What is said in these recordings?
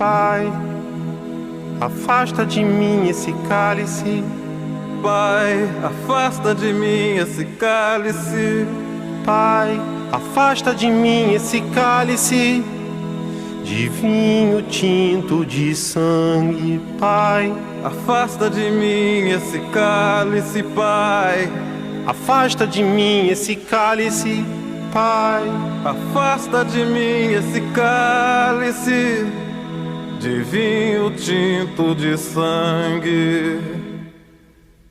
Pai, afasta de mim esse cálice. Pai, afasta de mim esse cálice. Pai, afasta de mim esse cálice de vinho tinto de sangue. Pai, afasta de mim esse cálice, Pai. Afasta de mim esse cálice, Pai. Afasta de mim esse cálice de vinho tinto de sangue.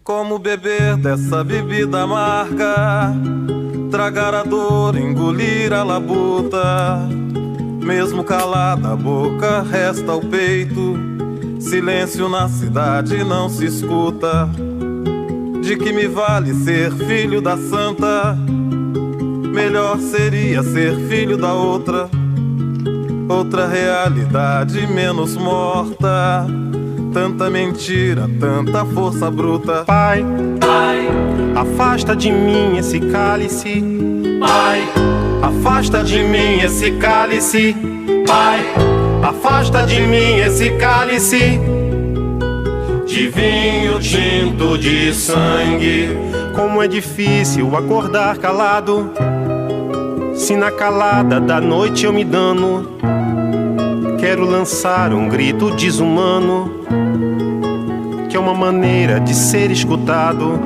Como beber dessa bebida amarga, tragar a dor, engolir a labuta. Mesmo calada a boca, resta o peito. Silêncio na cidade não se escuta. De que me vale ser filho da santa? Melhor seria ser filho da outra. Outra realidade menos morta. Tanta mentira, tanta força bruta. Pai, Pai, afasta de mim esse cálice. Pai, afasta de mim esse cálice. Pai, afasta de mim esse cálice de vinho tinto de sangue. Como é difícil acordar calado, se na calada da noite eu me dano. Quero lançar um grito desumano, que é uma maneira de ser escutado.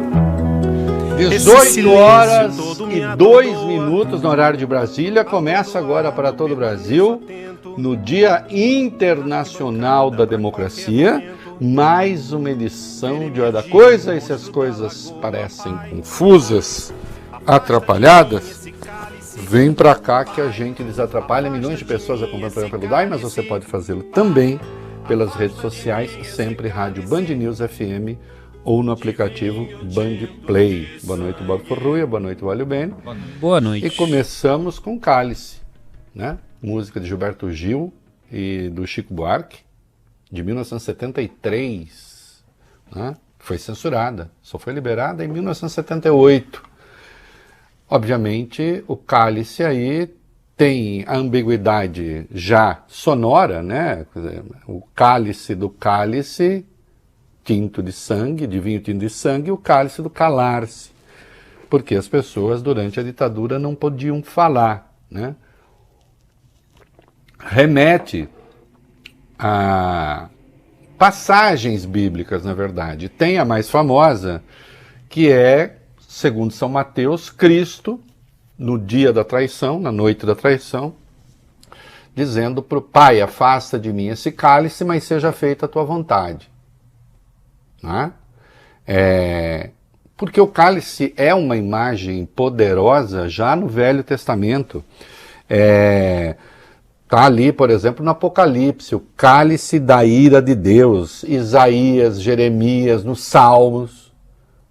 18 horas e 2 minutos no horário de Brasília. Começa agora para todo o Brasil, no Dia Internacional da Democracia, mais uma edição de Hora da Coisa. E se as coisas parecem confusas, atrapalhadas, vem pra cá que a gente desatrapalha. Milhões de pessoas acompanham o programa pelo DAI, mas você pode fazê-lo também pelas redes sociais, sempre Rádio Band News FM ou no aplicativo Band Play. Boa noite, Bob Forruia. Boa noite, Valio Bene. Boa noite. E começamos com Cálice, né? Música de Gilberto Gil e do Chico Buarque, de 1973, né? Foi censurada, só foi liberada em 1978. Obviamente, o Cálice aí tem a ambiguidade já sonora, né? O cálice do cálice, tinto de sangue, de vinho tinto de sangue, e o cálice do calar-se, porque as pessoas durante a ditadura não podiam falar, né? Remete a passagens bíblicas, na verdade. Tem a mais famosa, que é, segundo São Mateus, Cristo, no dia da traição, na noite da traição, dizendo para o Pai: afasta de mim esse cálice, mas seja feita a tua vontade. Né? Porque o cálice é uma imagem poderosa já no Velho Testamento. Está ali, por exemplo, no Apocalipse, o cálice da ira de Deus, Isaías, Jeremias, nos Salmos.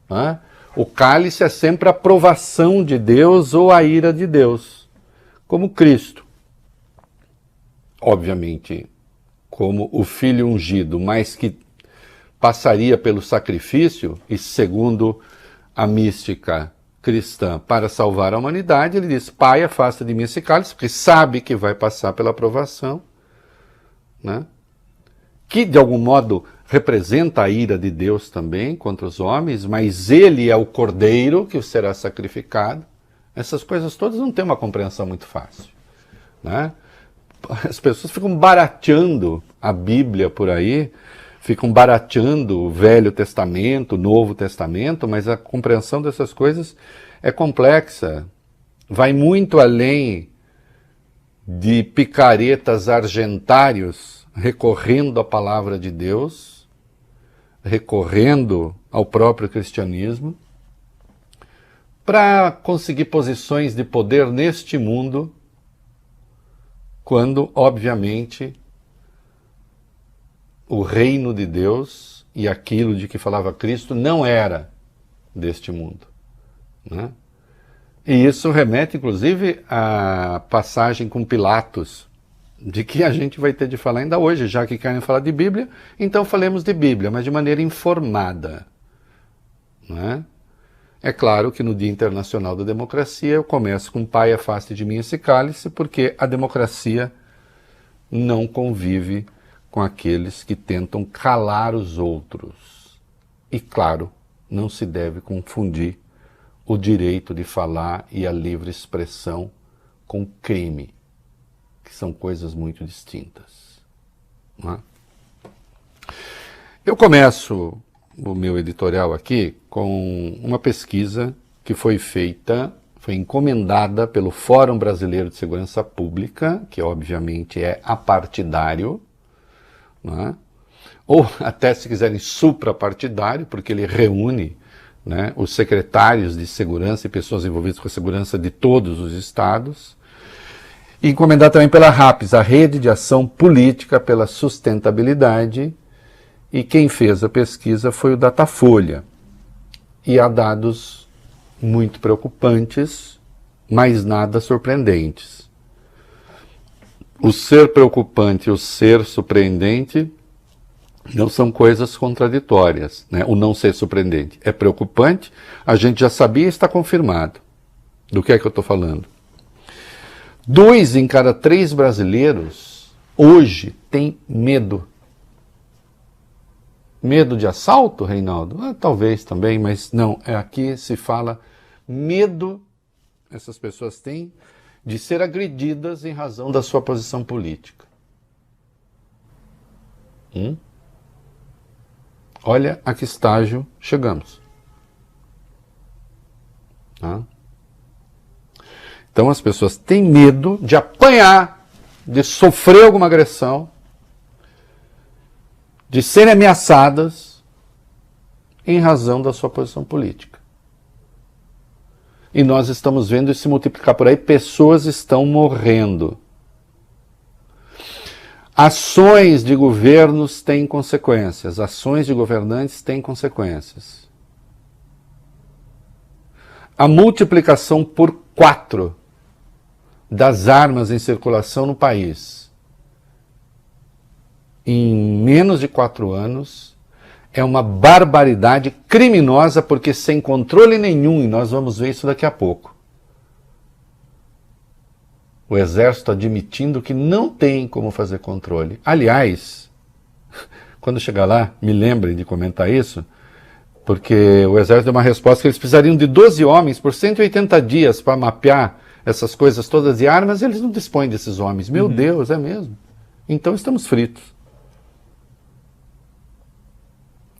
Né? O cálice é sempre a aprovação de Deus ou a ira de Deus, como Cristo. Obviamente, como o Filho ungido, mas que passaria pelo sacrifício, e segundo a mística cristã, para salvar a humanidade, ele diz: Pai, afasta de mim esse cálice, porque sabe que vai passar pela aprovação, né? Que de algum modo representa a ira de Deus também contra os homens, mas ele é o cordeiro que será sacrificado. Essas coisas todas não têm uma compreensão muito fácil, né? As pessoas ficam barateando a Bíblia por aí, ficam barateando o Velho Testamento, o Novo Testamento, mas a compreensão dessas coisas é complexa, vai muito além de picaretas argentários recorrendo à palavra de Deus, recorrendo ao próprio cristianismo, para conseguir posições de poder neste mundo, quando, obviamente, o reino de Deus e aquilo de que falava Cristo não era deste mundo, né? E isso remete, inclusive, à passagem com Pilatos, de que a gente vai ter de falar ainda hoje, já que querem falar de Bíblia, então falemos de Bíblia, mas de maneira informada, né? É claro que no Dia Internacional da Democracia eu começo com Pai, afaste de mim esse cálice, porque a democracia não convive com aqueles que tentam calar os outros. E, claro, não se deve confundir o direito de falar e a livre expressão com crime, que são coisas muito distintas. Não é? Eu começo o meu editorial aqui com uma pesquisa que foi encomendada pelo Fórum Brasileiro de Segurança Pública, que obviamente é apartidário, não é? Ou até, se quiserem, suprapartidário, porque ele reúne, né, os secretários de segurança e pessoas envolvidas com a segurança de todos os estados, e encomendado também pela RAPS, a Rede de Ação Política pela Sustentabilidade, e quem fez a pesquisa foi o Datafolha. E há dados muito preocupantes, mas nada surpreendentes. O ser preocupante e o ser surpreendente não são coisas contraditórias, né? O não ser surpreendente é preocupante, a gente já sabia e está confirmado. Do que é que eu estou falando? 2 em cada 3 brasileiros hoje têm medo. Medo de assalto, Reinaldo? Talvez também, mas não. Aqui se fala medo, essas pessoas têm, de ser agredidas em razão da sua posição política. Olha a que estágio chegamos. Tá? Então as pessoas têm medo de apanhar, de sofrer alguma agressão, de serem ameaçadas em razão da sua posição política. E nós estamos vendo isso se multiplicar por aí, pessoas estão morrendo. Ações de governos têm consequências, ações de governantes têm consequências. A multiplicação por 4 das armas em circulação no país em menos de 4 anos é uma barbaridade criminosa, porque sem controle nenhum, e nós vamos ver isso daqui a pouco. O Exército admitindo que não tem como fazer controle. Aliás, quando chegar lá, me lembrem de comentar isso, porque o Exército deu uma resposta que eles precisariam de 12 homens por 180 dias para mapear essas coisas todas de armas, e eles não dispõem desses homens. Meu Deus, é mesmo? Então estamos fritos.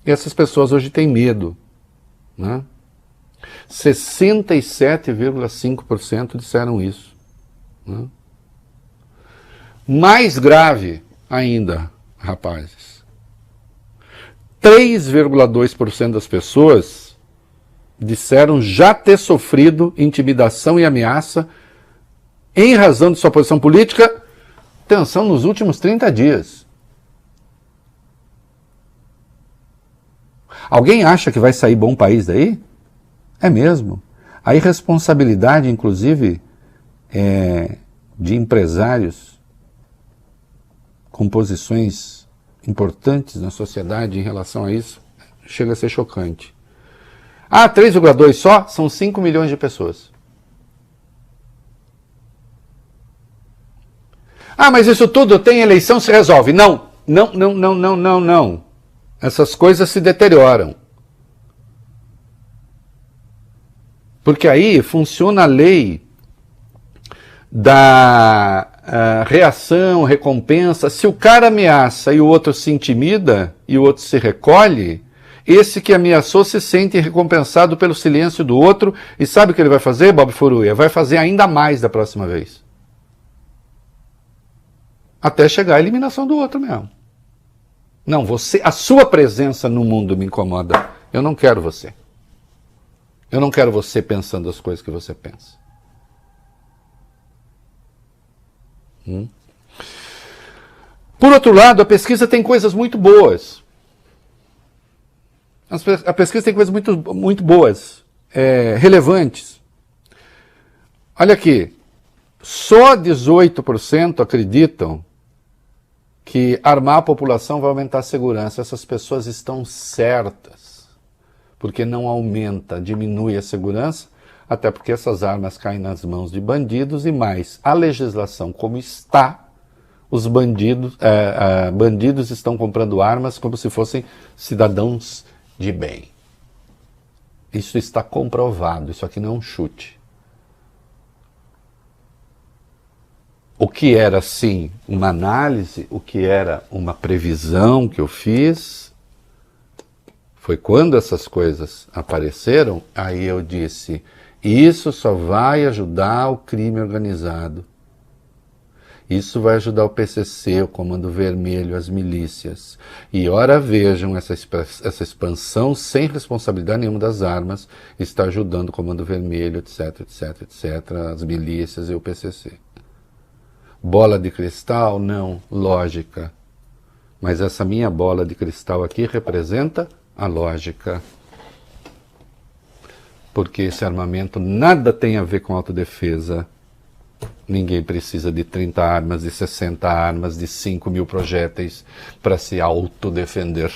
E essas pessoas hoje têm medo, né? 67,5% disseram isso. Né? Mais grave ainda, rapazes. 3,2% das pessoas disseram já ter sofrido intimidação e ameaça em razão de sua posição política, atenção, nos últimos 30 dias. Alguém acha que vai sair bom país daí? É mesmo. A irresponsabilidade, inclusive, de empresários com posições importantes na sociedade em relação a isso, chega a ser chocante. 3,2 só? São 5 milhões de pessoas. Mas isso tudo tem eleição, se resolve. Não. Essas coisas se deterioram. Porque aí funciona a lei da reação, recompensa. Se o cara ameaça e o outro se intimida e o outro se recolhe, esse que ameaçou se sente recompensado pelo silêncio do outro e sabe o que ele vai fazer, Bob Furuia? Vai fazer ainda mais da próxima vez. Até chegar à eliminação do outro mesmo. Não, a sua presença no mundo me incomoda. Eu não quero você. Eu não quero você pensando as coisas que você pensa. Por outro lado, a pesquisa tem coisas muito boas. A pesquisa tem coisas muito boas, relevantes. Olha aqui, só 18% acreditam que armar a população vai aumentar a segurança. Essas pessoas estão certas, porque não aumenta, diminui a segurança, até porque essas armas caem nas mãos de bandidos e mais. A legislação como está, os bandidos estão comprando armas como se fossem cidadãos de bem. Isso está comprovado, isso aqui não é um chute. O que era, sim, uma análise, o que era uma previsão que eu fiz, foi quando essas coisas apareceram, aí eu disse, isso só vai ajudar o crime organizado. Isso vai ajudar o PCC, o Comando Vermelho, as milícias. E ora vejam, essa expansão sem responsabilidade nenhuma das armas está ajudando o Comando Vermelho, etc, etc, etc, as milícias e o PCC. Bola de cristal? Não, lógica. Mas essa minha bola de cristal aqui representa a lógica. Porque esse armamento nada tem a ver com autodefesa. Ninguém precisa de 30 armas, de 60 armas, de 5.000 projéteis para se autodefender.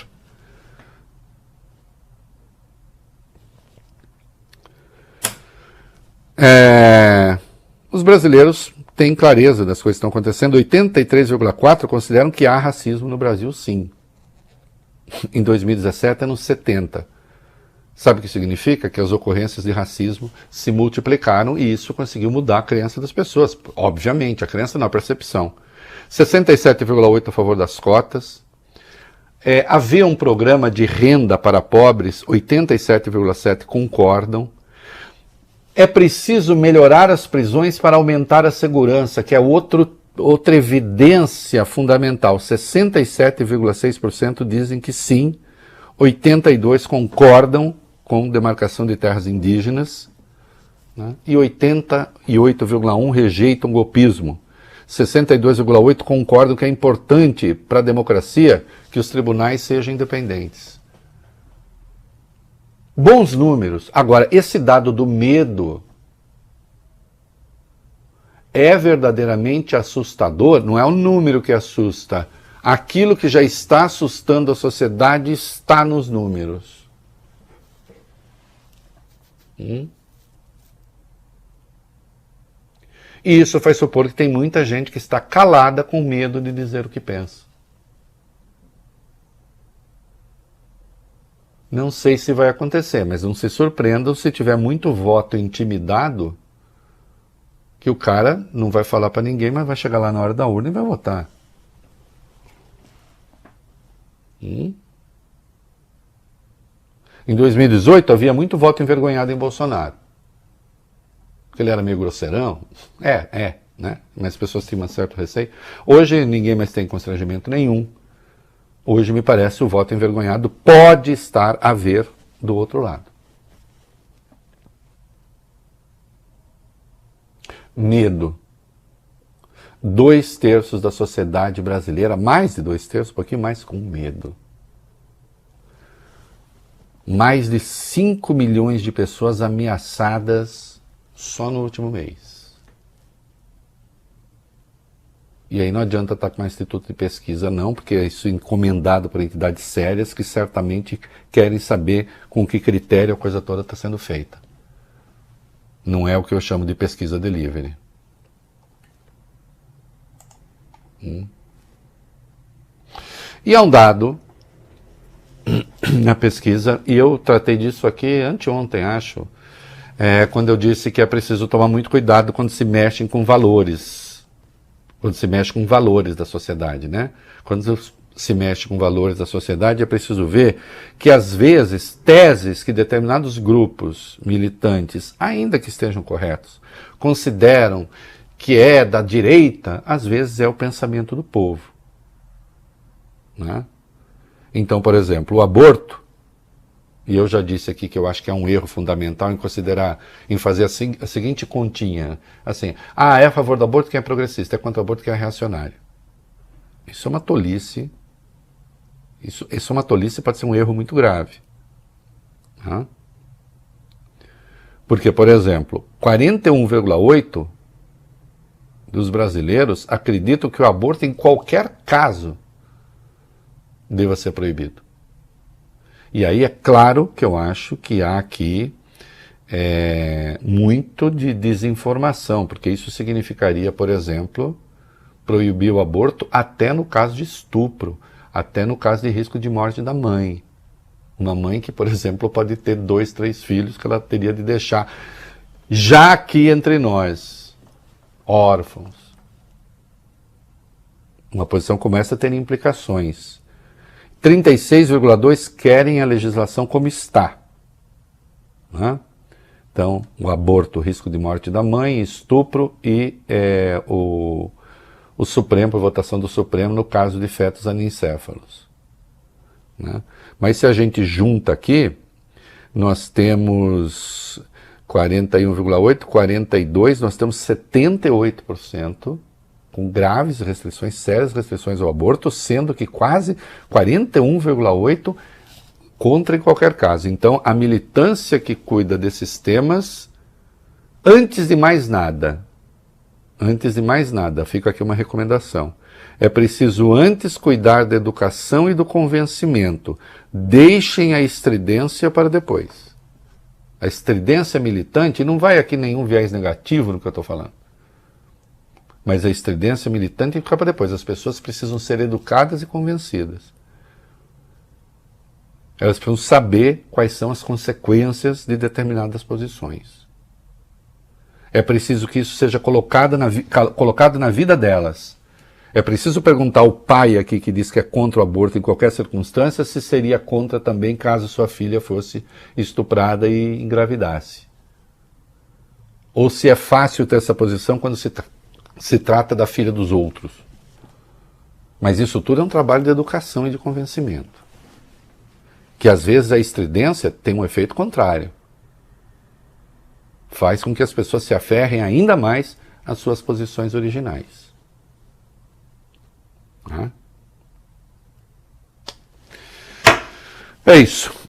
Os brasileiros têm clareza das coisas que estão acontecendo. 83,4% consideram que há racismo no Brasil, sim. Em 2017, eram 70%. Sabe o que significa? Que as ocorrências de racismo se multiplicaram e isso conseguiu mudar a crença das pessoas. Obviamente, a crença não, a percepção. 67,8% a favor das cotas. Havia um programa de renda para pobres, 87,7% concordam. É preciso melhorar as prisões para aumentar a segurança, que é outra evidência fundamental. 67,6% dizem que sim, 82% concordam com demarcação de terras indígenas, né? E 88,1% rejeitam golpismo. 62,8% concordam que é importante para a democracia que os tribunais sejam independentes. Bons números. Agora, esse dado do medo é verdadeiramente assustador, não é o número que assusta. Aquilo que já está assustando a sociedade está nos números. E isso faz supor que tem muita gente que está calada com medo de dizer o que pensa. Não sei se vai acontecer, mas não se surpreendam se tiver muito voto intimidado, que o cara não vai falar para ninguém, mas vai chegar lá na hora da urna e vai votar. Em 2018 havia muito voto envergonhado em Bolsonaro. Porque ele era meio grosseirão. Né? Mas as pessoas tinham um certo receio. Hoje ninguém mais tem constrangimento nenhum. Hoje me parece o voto envergonhado pode estar a ver do outro lado. Medo. 2/3 da sociedade brasileira, mais de 2/3, um pouquinho mais, com medo. Mais de 5 milhões de pessoas ameaçadas só no último mês. E aí não adianta estar com um instituto de pesquisa não, porque isso é encomendado por entidades sérias que certamente querem saber com que critério a coisa toda está sendo feita. Não é o que eu chamo de pesquisa delivery. E há um dado na pesquisa, e eu tratei disso aqui anteontem, acho, quando eu disse que é preciso tomar muito cuidado quando se mexem com valores. Quando se mexe com valores da sociedade, né? Quando se mexe com valores da sociedade, é preciso ver que, às vezes, teses que determinados grupos militantes, ainda que estejam corretos, consideram que é da direita, às vezes é o pensamento do povo. Né? Então, por exemplo, o aborto, e eu já disse aqui que eu acho que é um erro fundamental em fazer a seguinte continha, assim, é a favor do aborto quem é progressista, é contra o aborto quem é reacionário. Isso é uma tolice. Isso é uma tolice, pode ser um erro muito grave. Né? Porque, por exemplo, 41,8% dos brasileiros acreditam que o aborto, em qualquer caso, deva ser proibido. E aí é claro que eu acho que há aqui muito de desinformação, porque isso significaria, por exemplo, proibir o aborto até no caso de estupro, até no caso de risco de morte da mãe. Uma mãe que, por exemplo, pode ter 2, 3 filhos que ela teria de deixar, já aqui entre nós, órfãos. Uma posição como essa tem implicações. 36,2% querem a legislação como está. Né? Então, o aborto, o risco de morte da mãe, estupro e o Supremo, a votação do Supremo no caso de fetos anencéfalos. Né? Mas se a gente junta aqui, nós temos 41,8%, 42%, nós temos 78% com graves restrições, sérias restrições ao aborto, sendo que quase 41,8% contra em qualquer caso. Então, a militância que cuida desses temas, antes de mais nada, fica aqui uma recomendação. É preciso antes cuidar da educação e do convencimento. Deixem a estridência para depois. A estridência militante, não vai aqui nenhum viés negativo no que eu estou falando. Mas a estridência militante fica para depois. As pessoas precisam ser educadas e convencidas. Elas precisam saber quais são as consequências de determinadas posições. É preciso que isso seja colocado na vida delas. É preciso perguntar ao pai aqui que diz que é contra o aborto em qualquer circunstância, se seria contra também caso sua filha fosse estuprada e engravidasse. Ou se é fácil ter essa posição quando se trata da filha dos outros. Mas isso tudo é um trabalho de educação e de convencimento. Que às vezes a estridência tem um efeito contrário. Faz com que as pessoas se aferrem ainda mais às suas posições originais. É isso.